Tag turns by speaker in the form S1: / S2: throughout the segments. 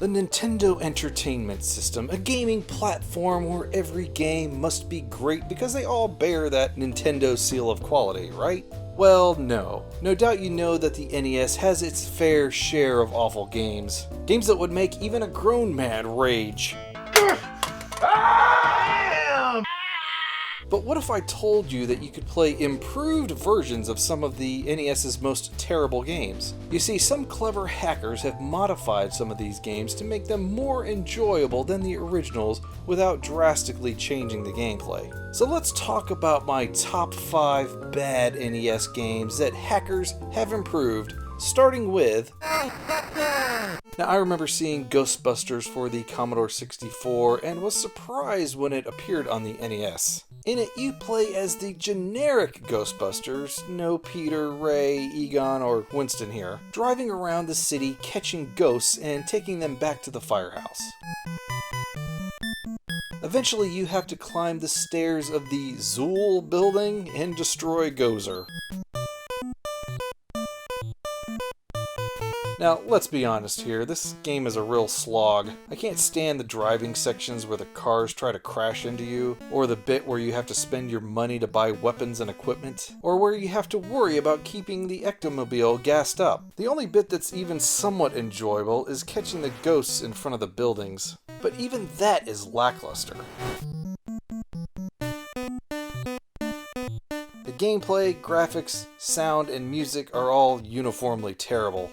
S1: The Nintendo Entertainment System, a gaming platform where every game must be great because they all bear that Nintendo seal of quality, right? Well, no. No doubt you know that the NES has its fair share of awful games. Games that would make even a grown man rage. But what if I told you that you could play improved versions of some of the NES's most terrible games? You see, some clever hackers have modified some of these games to make them more enjoyable than the originals without drastically changing the gameplay. So let's talk about my top 5 bad NES games that hackers have improved, starting with... Now, I remember seeing Ghostbusters for the Commodore 64 and was surprised when it appeared on the NES. In it, you play as the generic Ghostbusters, no Peter, Ray, Egon, or Winston here, driving around the city catching ghosts and taking them back to the firehouse. Eventually, you have to climb the stairs of the Zool building and destroy Gozer. Now, let's be honest here, this game is a real slog. I can't stand the driving sections where the cars try to crash into you, or the bit where you have to spend your money to buy weapons and equipment, or where you have to worry about keeping the ectomobile gassed up. The only bit that's even somewhat enjoyable is catching the ghosts in front of the buildings, but even that is lackluster. The gameplay, graphics, sound, and music are all uniformly terrible.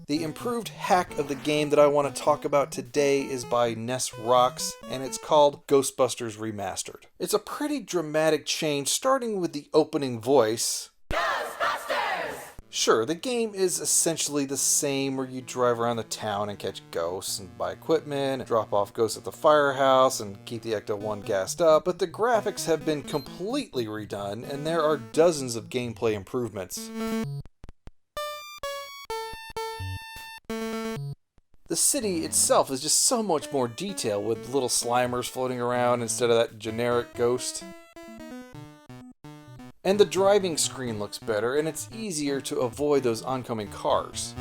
S1: The improved hack of the game that I want to talk about today is by NES Rocks, and it's called Ghostbusters Remastered. It's a pretty dramatic change, starting with the opening voice. Sure, the game is essentially the same, where you drive around the town and catch ghosts and buy equipment and drop off ghosts at the firehouse and keep the Ecto-1 gassed up, but the graphics have been completely redone and there are dozens of gameplay improvements. The city itself is just so much more detailed, with little Slimers floating around instead of that generic ghost. And the driving screen looks better, and it's easier to avoid those oncoming cars.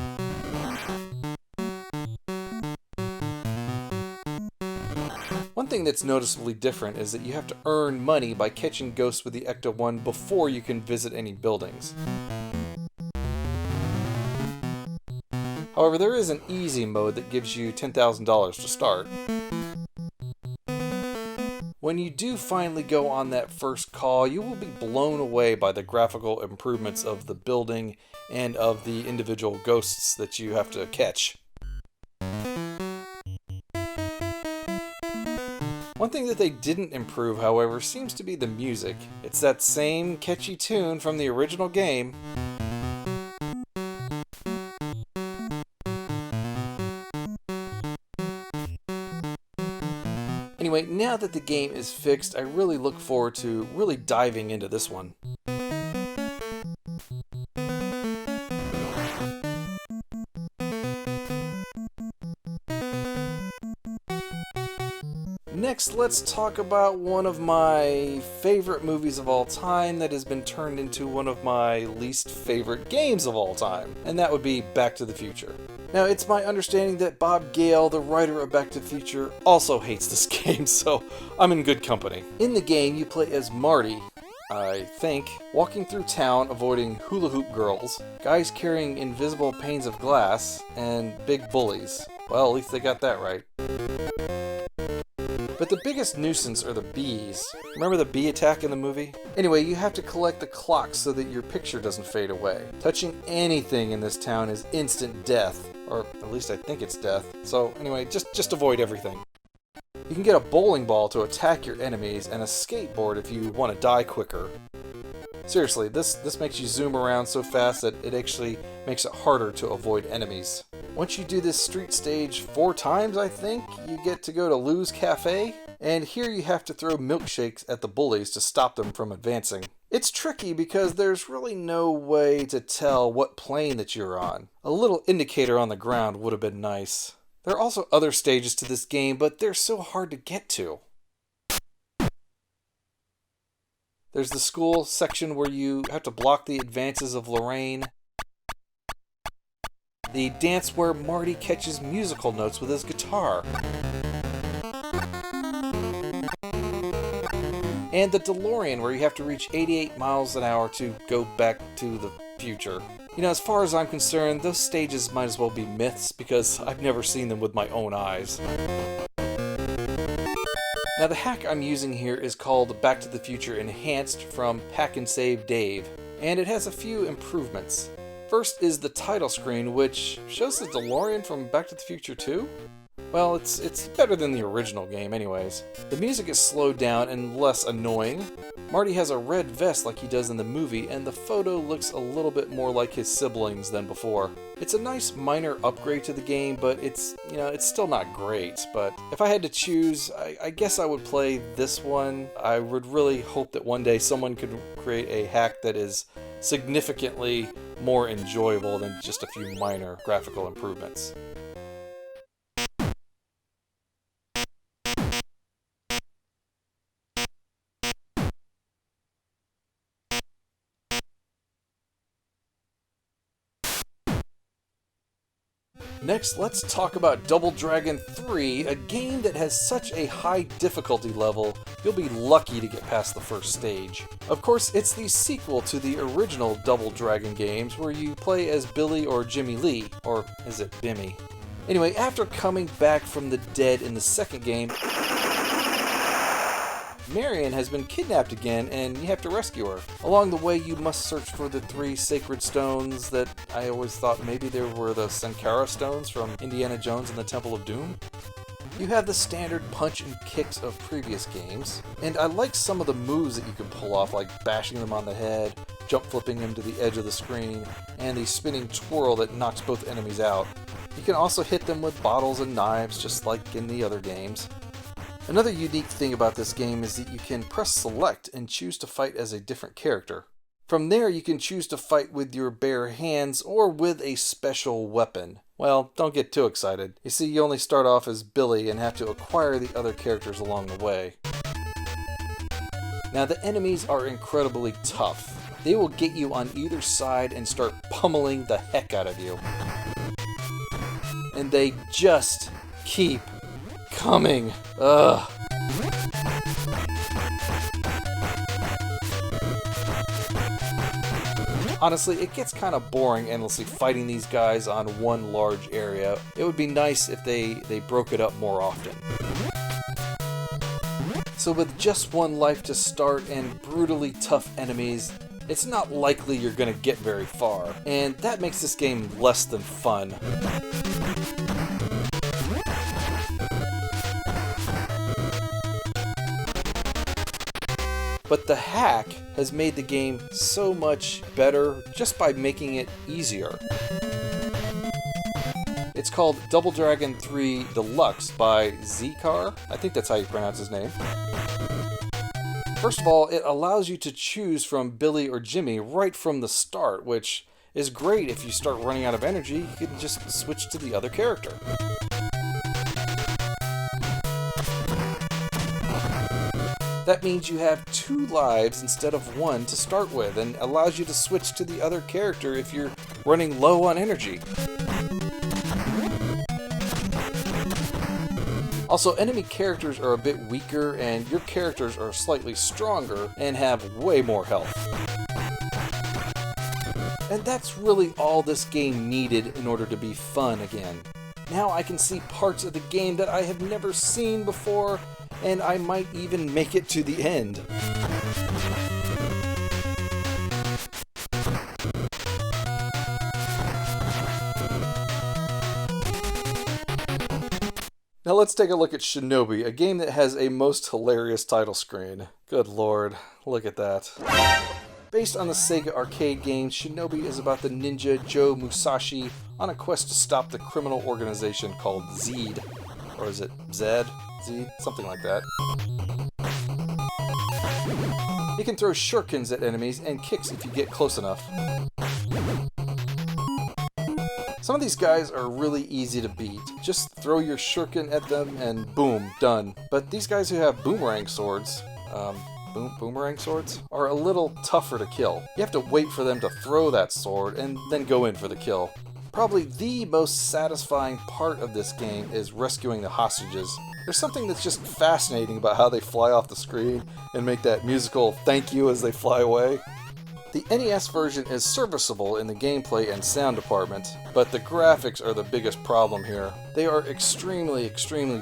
S1: One thing that's noticeably different is that you have to earn money by catching ghosts with the Ecto-1 before you can visit any buildings. However, there is an easy mode that gives you $10,000 to start. When you do finally go on that first call, you will be blown away by the graphical improvements of the building and of the individual ghosts that you have to catch. One thing that they didn't improve, however, seems to be the music. It's that same catchy tune from the original game. Anyway, now that the game is fixed, I really look forward to really diving into this one. Next, let's talk about one of my favorite movies of all time that has been turned into one of my least favorite games of all time, and that would be Back to the Future. Now, it's my understanding that Bob Gale, the writer of Back to the Future, also hates this game, so I'm in good company. In the game, you play as Marty, I think, walking through town avoiding hula hoop girls, guys carrying invisible panes of glass, and big bullies. Well, at least they got that right. But the biggest nuisance are the bees. Remember the bee attack in the movie? Anyway, you have to collect the clocks so that your picture doesn't fade away. Touching anything in this town is instant death. Or at least I think it's death. So anyway, just avoid everything. You can get a bowling ball to attack your enemies and a skateboard if you want to die quicker. Seriously, this makes you zoom around so fast that it actually makes it harder to avoid enemies. Once you do this street stage 4 times, I think, you get to go to Lou's Cafe, and here you have to throw milkshakes at the bullies to stop them from advancing. It's tricky because there's really no way to tell what plane that you're on. A little indicator on the ground would have been nice. There are also other stages to this game, but they're so hard to get to. There's the school section where you have to block the advances of Lorraine. the dance where Marty catches musical notes with his guitar, and the DeLorean where you have to reach 88 miles an hour to go back to the future. You know, as far as I'm concerned, those stages might as well be myths because I've never seen them with my own eyes. Now the hack I'm using here is called Back to the Future Enhanced from Hack and Save Dave, and it has a few improvements. First is the title screen, which shows the DeLorean from Back to the Future 2? Well, it's better than the original game anyways. The music is slowed down and less annoying. Marty has a red vest like he does in the movie, and the photo looks a little bit more like his siblings than before. It's a nice minor upgrade to the game, but it's still not great. But if I had to choose, I guess I would play this one. I would really hope that one day someone could create a hack that is significantly more enjoyable than just a few minor graphical improvements. Next, let's talk about Double Dragon 3, a game that has such a high difficulty level, you'll be lucky to get past the first stage. Of course, it's the sequel to the original Double Dragon games where you play as Billy or Jimmy Lee, or is it Bimmy? Anyway, after coming back from the dead in the second game, Marion has been kidnapped again and you have to rescue her. Along the way you must search for the 3 sacred stones that I always thought maybe they were the Sankara stones from Indiana Jones and the Temple of Doom. You have the standard punch and kicks of previous games, and I like some of the moves that you can pull off, like bashing them on the head, jump flipping them to the edge of the screen, and the spinning twirl that knocks both enemies out. You can also hit them with bottles and knives just like in the other games. Another unique thing about this game is that you can press select and choose to fight as a different character. From there you can choose to fight with your bare hands or with a special weapon. Well, don't get too excited. You see, you only start off as Billy and have to acquire the other characters along the way. Now the enemies are incredibly tough. They will get you on either side and start pummeling the heck out of you. And they just keep coming. Ugh. Honestly, it gets kind of boring endlessly fighting these guys on one large area. It would be nice if they broke it up more often. So with just one life to start and brutally tough enemies, it's not likely you're gonna get very far, and that makes this game less than fun. But the hack has made the game so much better just by making it easier. It's called Double Dragon 3 Deluxe by Zkar. I think that's how you pronounce his name. First of all, it allows you to choose from Billy or Jimmy right from the start, which is great if you start running out of energy. You can just switch to the other character. That means you have 2 lives instead of 1 to start with, and allows you to switch to the other character if you're running low on energy. Also, enemy characters are a bit weaker, and your characters are slightly stronger and have way more health. And that's really all this game needed in order to be fun again. Now I can see parts of the game that I have never seen before, and I might even make it to the end. Now let's take a look at Shinobi, a game that has a most hilarious title screen. Good lord, look at that. Based on the Sega arcade game, Shinobi is about the ninja Joe Musashi on a quest to stop the criminal organization called Zed. Or is it Zed? Z? Something like that. You can throw shurikens at enemies and kicks if you get close enough. Some of these guys are really easy to beat. Just throw your shuriken at them and boom, done. But these guys who have boomerang swords, are a little tougher to kill. You have to wait for them to throw that sword and then go in for the kill. Probably the most satisfying part of this game is rescuing the hostages. There's something that's just fascinating about how they fly off the screen and make that musical thank you as they fly away. The NES version is serviceable in the gameplay and sound department, but the graphics are the biggest problem here. They are extremely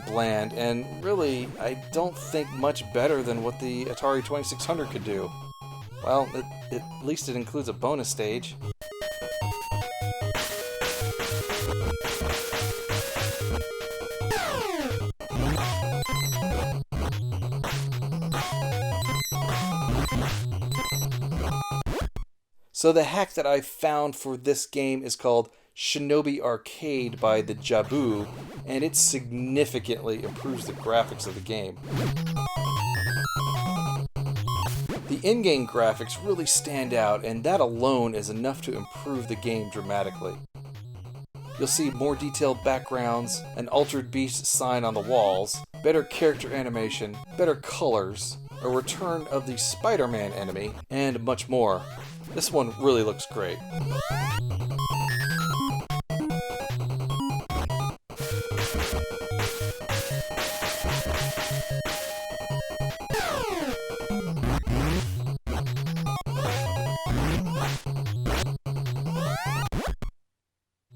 S1: bland, and really, I don't think much better than what the Atari 2600 could do. Well, at least it includes a bonus stage. So the hack that I found for this game is called Shinobi Arcade by the Jabu, and it significantly improves the graphics of the game. The in-game graphics really stand out, and that alone is enough to improve the game dramatically. You'll see more detailed backgrounds, an altered beast sign on the walls, better character animation, better colors, a return of the Spider-Man enemy, and much more. This one really looks great.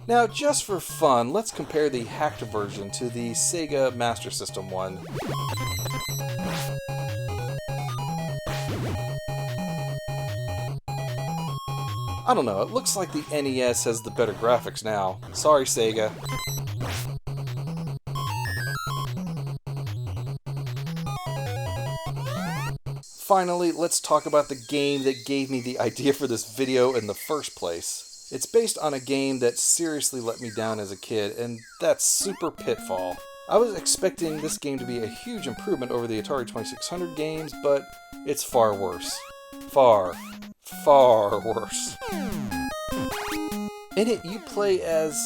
S1: Now, just for fun, let's compare the hacked version to the Sega Master System one. I don't know, it looks like the NES has the better graphics now. Sorry, Sega. Finally, let's talk about the game that gave me the idea for this video in the first place. It's based on a game that seriously let me down as a kid, and that's Super Pitfall. I was expecting this game to be a huge improvement over the Atari 2600 games, but it's far worse. Far worse. In it, you play as,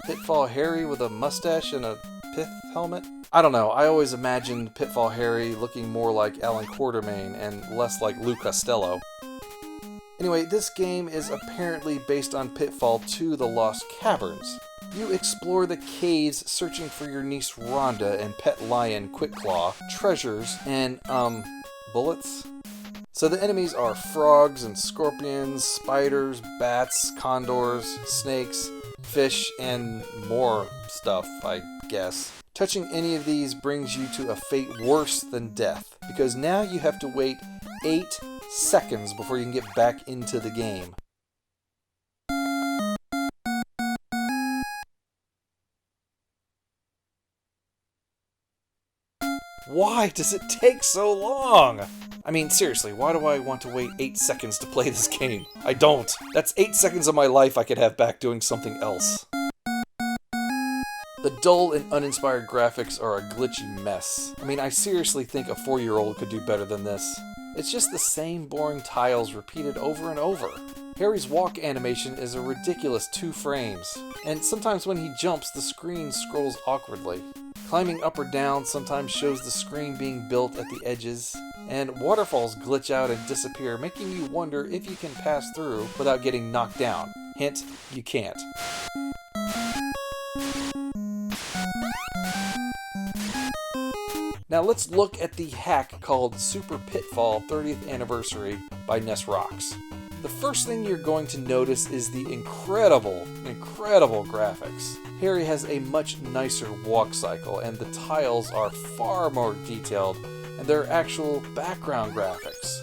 S1: Pitfall Harry with a mustache and a pith helmet? I don't know, I always imagined Pitfall Harry looking more like Alan Quartermain and less like Lou Costello. Anyway, this game is apparently based on Pitfall 2: The Lost Caverns. You explore the caves searching for your niece Rhonda and pet lion Quickclaw, treasures, and, bullets? So the enemies are frogs and scorpions, spiders, bats, condors, snakes, fish, and more stuff, I guess. Touching any of these brings you to a fate worse than death, because now you have to wait 8 seconds before you can get back into the game. Why does it take so long? I mean, seriously, why do I want to wait 8 seconds to play this game? I don't. That's 8 seconds of my life I could have back doing something else. The dull and uninspired graphics are a glitchy mess. I mean, I seriously think a 4-year-old could do better than this. It's just the same boring tiles repeated over and over. Harry's walk animation is a ridiculous 2 frames, and sometimes when he jumps, the screen scrolls awkwardly. Climbing up or down sometimes shows the screen being built at the edges, and waterfalls glitch out and disappear, making you wonder if you can pass through without getting knocked down. Hint, you can't. Now let's look at the hack called Super Pitfall 30th Anniversary by NES Rocks. The first thing you're going to notice is the incredible graphics. Harry has a much nicer walk cycle, and the tiles are far more detailed, and they're actual background graphics.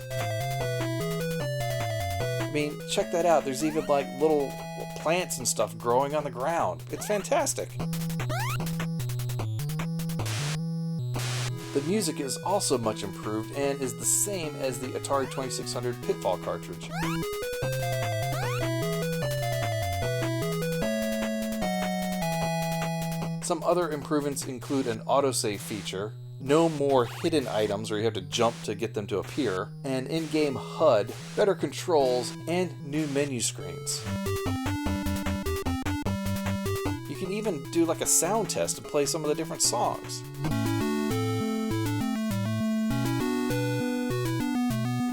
S1: I mean, check that out. There's even like little plants and stuff growing on the ground. It's fantastic. The music is also much improved and is the same as the Atari 2600 Pitfall cartridge. Some other improvements include an autosave feature, no more hidden items where you have to jump to get them to appear, an in-game HUD, better controls, and new menu screens. You can even do like a sound test and play some of the different songs.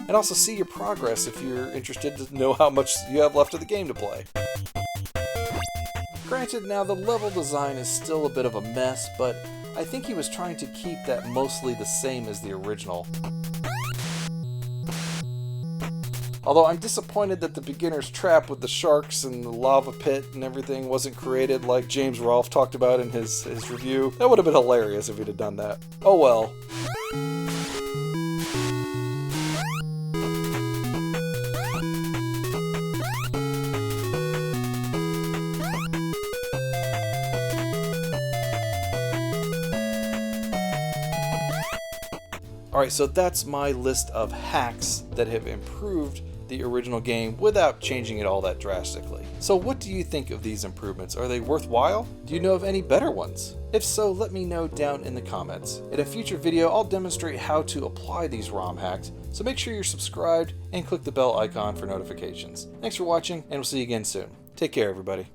S1: And also see your progress if you're interested to know how much you have left of the game to play. Granted, now the level design is still a bit of a mess, but I think he was trying to keep that mostly the same as the original. Although I'm disappointed that the beginner's trap with the sharks and the lava pit and everything wasn't created like James Rolfe talked about in his review. That would have been hilarious if he'd have done that. Oh well. Alright, so that's my list of hacks that have improved the original game without changing it all that drastically. So what do you think of these improvements? Are they worthwhile? Do you know of any better ones? If so, let me know down in the comments. In a future video, I'll demonstrate how to apply these ROM hacks, so make sure you're subscribed and click the bell icon for notifications. Thanks for watching, and we'll see you again soon. Take care, everybody.